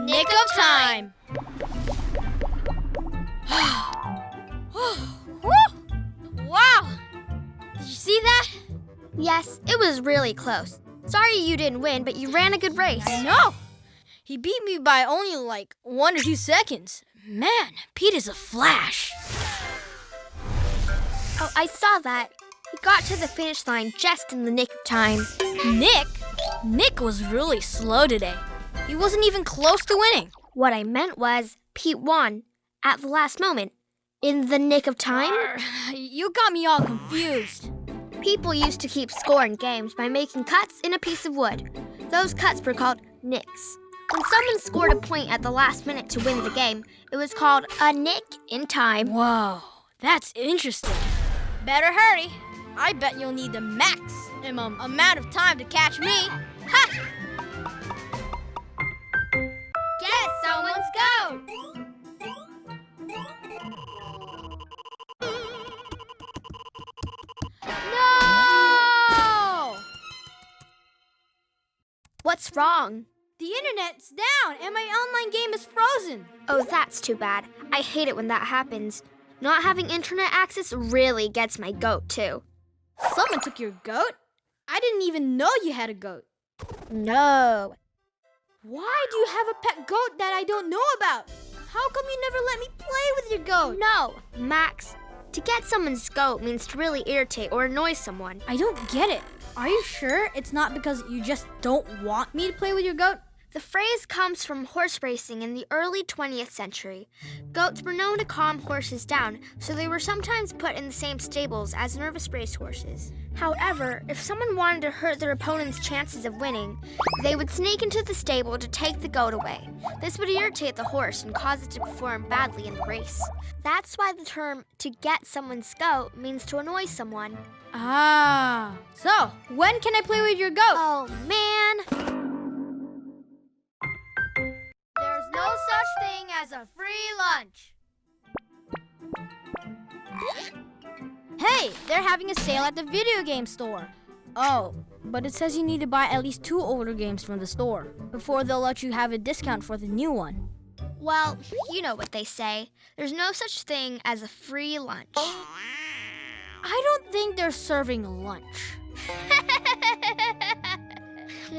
Nick of time. Wow! Did you see that? Yes, it was really close. Sorry you didn't win, but you ran a good race. I know. He beat me by only like 1 or 2 seconds. Man, Pete is a flash. Oh, I saw that. He got to the finish line just in the nick of time. Nick? Nick was really slow today. He wasn't even close to winning. What I meant was Pete won at the last moment. In the nick of time? You got me all confused. People used to keep score in games by making cuts in a piece of wood. Those cuts were called nicks. When someone scored a point at the last minute to win the game, it was called a nick in time. Whoa, that's interesting. Better hurry. I bet you'll need the maximum amount of time to catch me. Ha! Get someone's goat! No! What's wrong? The internet's down and my online game is frozen. Oh, that's too bad. I hate it when that happens. Not having internet access really gets my goat, too. Someone took your goat? I didn't even know you had a goat. No. Why do you have a pet goat that I don't know about? How come you never let me play with your goat? No, Max. To get someone's goat means to really irritate or annoy someone. I don't get it. Are you sure it's not because you just don't want me to play with your goat? The phrase comes from horse racing in the early 20th century. Goats were known to calm horses down, so they were sometimes put in the same stables as nervous racehorses. However, if someone wanted to hurt their opponent's chances of winning, they would sneak into the stable to take the goat away. This would irritate the horse and cause it to perform badly in the race. That's why the term "to get someone's goat" means to annoy someone. Ah. So, when can I play with your goat? Oh, man. There's no such thing as a free lunch. Hey, they're having a sale at the video game store. Oh, but it says you need to buy at least 2 older games from the store before they'll let you have a discount for the new one. Well, you know what they say. There's no such thing as a free lunch. I don't think they're serving lunch.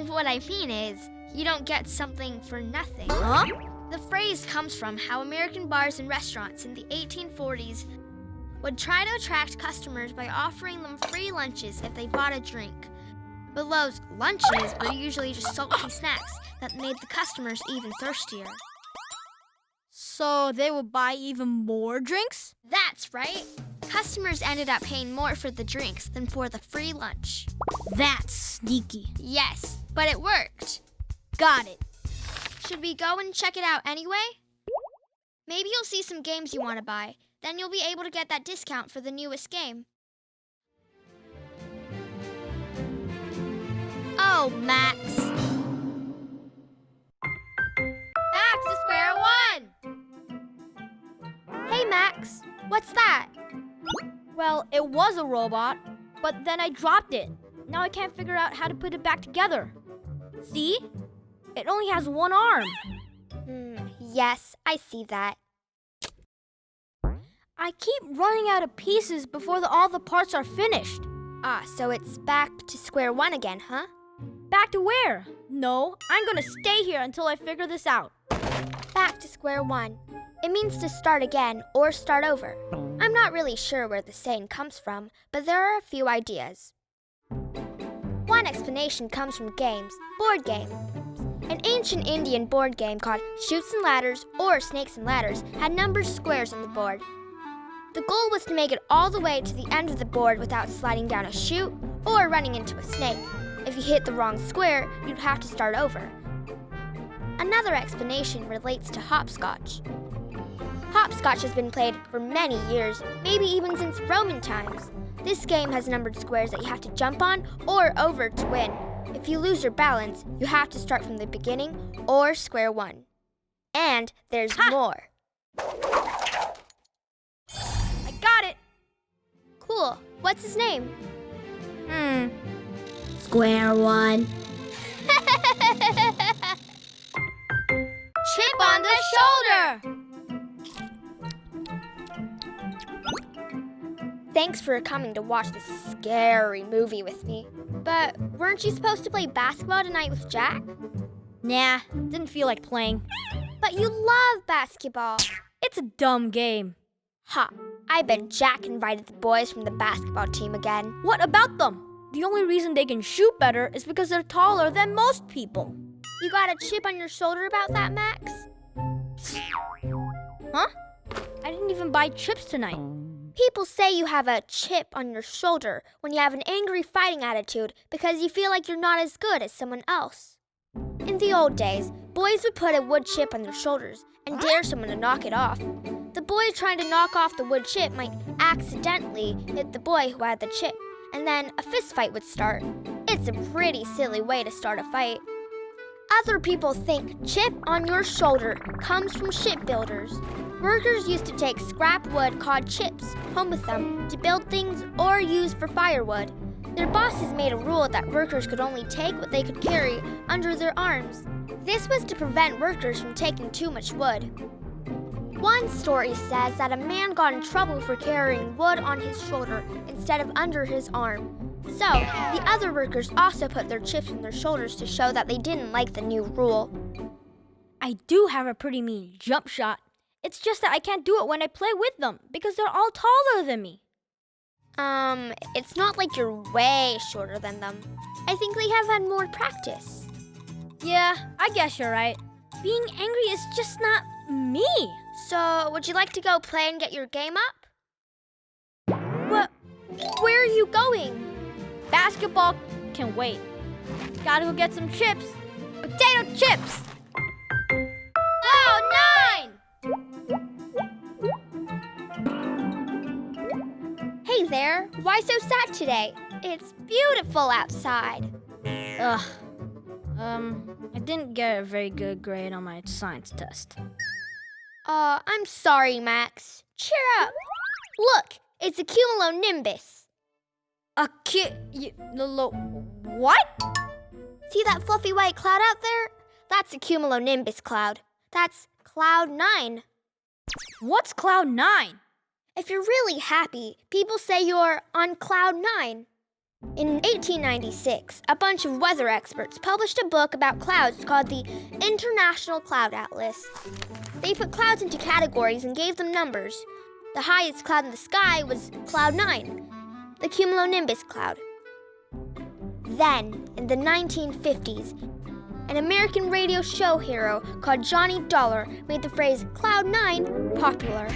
What I mean is, you don't get something for nothing. Huh? The phrase comes from how American bars and restaurants in the 1840s would try to attract customers by offering them free lunches if they bought a drink. But those lunches were usually just salty snacks that made the customers even thirstier. So they would buy even more drinks? That's right. Customers ended up paying more for the drinks than for the free lunch. That's sneaky. Yes, but it worked. Got it. Should we go and check it out anyway? Maybe you'll see some games you want to buy. Then you'll be able to get that discount for the newest game. Oh, Max. Back to square one! Hey, Max. What's that? Well, it was a robot, but then I dropped it. Now I can't figure out how to put it back together. See? It only has one arm. Yes, I see that. I keep running out of pieces before all the parts are finished. Ah, so it's back to square one again, huh? Back to where? No, I'm gonna stay here until I figure this out. Back to square one. It means to start again or start over. I'm not really sure where the saying comes from, but there are a few ideas. One explanation comes from games, board games. An ancient Indian board game called Chutes and Ladders or Snakes and Ladders had numbered squares on the board. The goal was to make it all the way to the end of the board without sliding down a chute or running into a snake. If you hit the wrong square, you'd have to start over. Another explanation relates to hopscotch. Hopscotch has been played for many years, maybe even since Roman times. This game has numbered squares that you have to jump on or over to win. If you lose your balance, you have to start from the beginning or square one. And there's more. I got it. Cool. What's his name? Square one. chip on the shoulder! Thanks for coming to watch this scary movie with me. But weren't you supposed to play basketball tonight with Jack? Nah, didn't feel like playing. But you love basketball. It's a dumb game. Ha, I bet Jack invited the boys from the basketball team again. What about them? The only reason they can shoot better is because they're taller than most people. You got a chip on your shoulder about that, Max? Huh? I didn't even buy chips tonight. People say you have a chip on your shoulder when you have an angry fighting attitude because you feel like you're not as good as someone else. In the old days, boys would put a wood chip on their shoulders and dare someone to knock it off. The boy trying to knock off the wood chip might accidentally hit the boy who had the chip, and then a fist fight would start. It's a pretty silly way to start a fight. Other people think chip on your shoulder comes from shipbuilders. Workers used to take scrap wood called chips home with them to build things or use for firewood. Their bosses made a rule that workers could only take what they could carry under their arms. This was to prevent workers from taking too much wood. One story says that a man got in trouble for carrying wood on his shoulder instead of under his arm. So, the other workers also put their chips on their shoulders to show that they didn't like the new rule. I do have a pretty mean jump shot. It's just that I can't do it when I play with them because they're all taller than me. It's not like you're way shorter than them. I think they have had more practice. Yeah, I guess you're right. Being angry is just not me. So, would you like to go play and get your game up? What? Where are you going? Basketball can wait. Gotta go get some chips. Potato chips! Oh, 9! Hey there, why so sad today? It's beautiful outside. Ugh. I didn't get a very good grade on my science test. I'm sorry, Max. Cheer up. Look, it's a cumulonimbus. What? See that fluffy white cloud out there? That's a cumulonimbus cloud. That's cloud 9. What's cloud 9? If you're really happy, people say you're on cloud 9. In 1896, a bunch of weather experts published a book about clouds called the International Cloud Atlas. They put clouds into categories and gave them numbers. The highest cloud in the sky was cloud 9, the cumulonimbus cloud. Then, in the 1950s, an American radio show hero called Johnny Dollar made the phrase cloud 9 popular.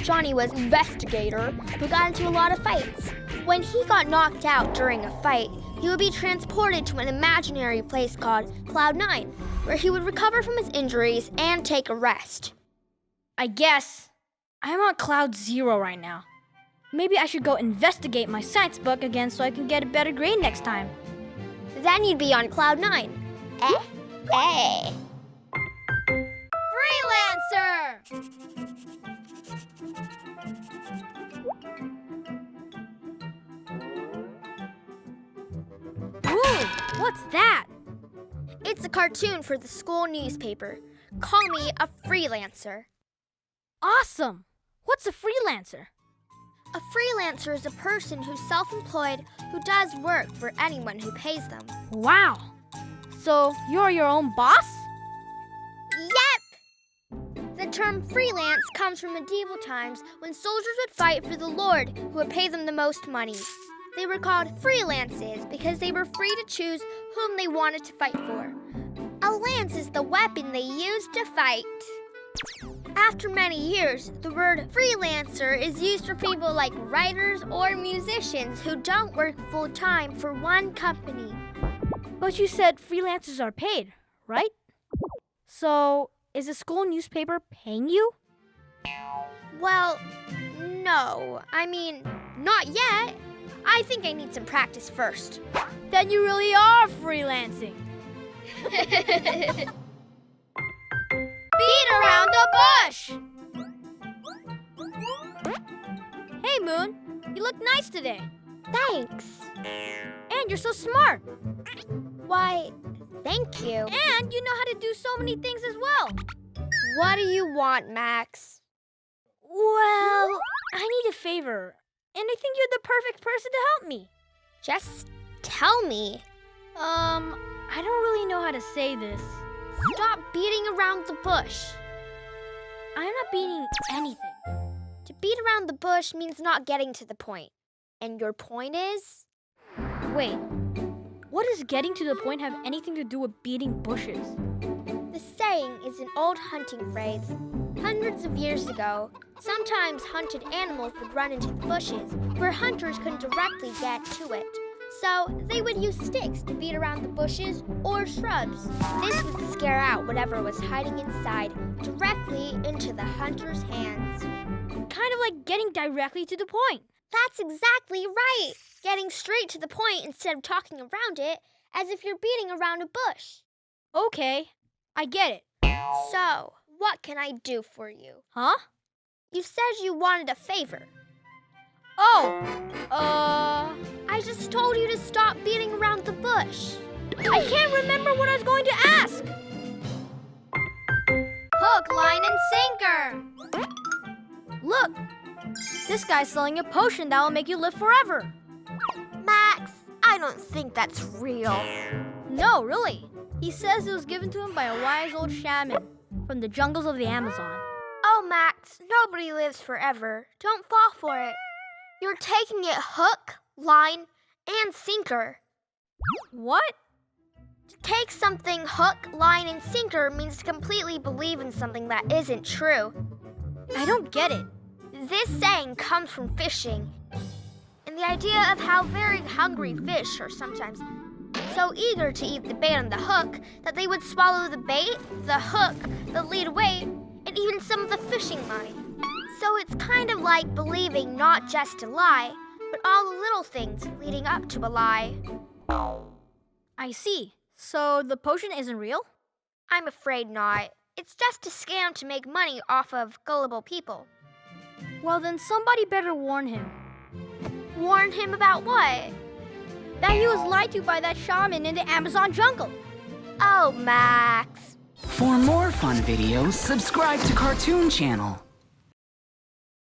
Johnny was an investigator who got into a lot of fights. When he got knocked out during a fight, he would be transported to an imaginary place called Cloud 9, where he would recover from his injuries and take a rest. I guess I'm on cloud 0 right now. Maybe I should go investigate my science book again so I can get a better grade next time. Then you'd be on cloud 9. Eh? Freelancer! Ooh, what's that? It's a cartoon for the school newspaper. Call me a freelancer. Awesome! What's a freelancer? A freelancer is a person who's self-employed who does work for anyone who pays them. Wow! So you're your own boss? Yep! The term freelance comes from medieval times when soldiers would fight for the lord who would pay them the most money. They were called freelances because they were free to choose whom they wanted to fight for. A lance is the weapon they used to fight. After many years, the word freelancer is used for people like writers or musicians who don't work full-time for one company. But you said freelancers are paid, right? So, is the school newspaper paying you? Well, no. I mean, not yet. I think I need some practice first. Then you really are freelancing. Beat around the bush! Hey, Moon. You look nice today. Thanks. And you're so smart. Why, thank you. And you know how to do so many things as well. What do you want, Max? Well, I need a favor, and I think you're the perfect person to help me. Just tell me. I don't really know how to say this. Stop beating around the bush. I'm not beating anything. To beat around the bush means not getting to the point. And your point is? Wait, what does getting to the point have anything to do with beating bushes? The saying is an old hunting phrase. Hundreds of years ago, sometimes hunted animals would run into the bushes where hunters couldn't directly get to it. So they would use sticks to beat around the bushes or shrubs. This would scare out whatever was hiding inside directly into the hunter's hands. Kind of like getting directly to the point. That's exactly right! Getting straight to the point instead of talking around it as if you're beating around a bush. Okay, I get it. So, what can I do for you? Huh? You said you wanted a favor. I just told you to stop beating around the bush. I can't remember what I was going to ask. Hook, line, and sinker. Look, this guy's selling a potion that will make you live forever. Max, I don't think that's real. No, really. He says it was given to him by a wise old shaman from the jungles of the Amazon. Oh, Max, nobody lives forever. Don't fall for it. You're taking it hook, line, and sinker. What? To take something hook, line, and sinker means to completely believe in something that isn't true. I don't get it. This saying comes from fishing, and the idea of how very hungry fish are sometimes so eager to eat the bait on the hook that they would swallow the bait, the hook, the lead weight, and even some of the fishing line. So it's kind of like believing not just a lie, but all the little things leading up to a lie. I see. So the potion isn't real? I'm afraid not. It's just a scam to make money off of gullible people. Well, then somebody better warn him. Warn him about what? That he was lied to by that shaman in the Amazon jungle. Oh, Max. For more fun videos, subscribe to Kartoon Channel.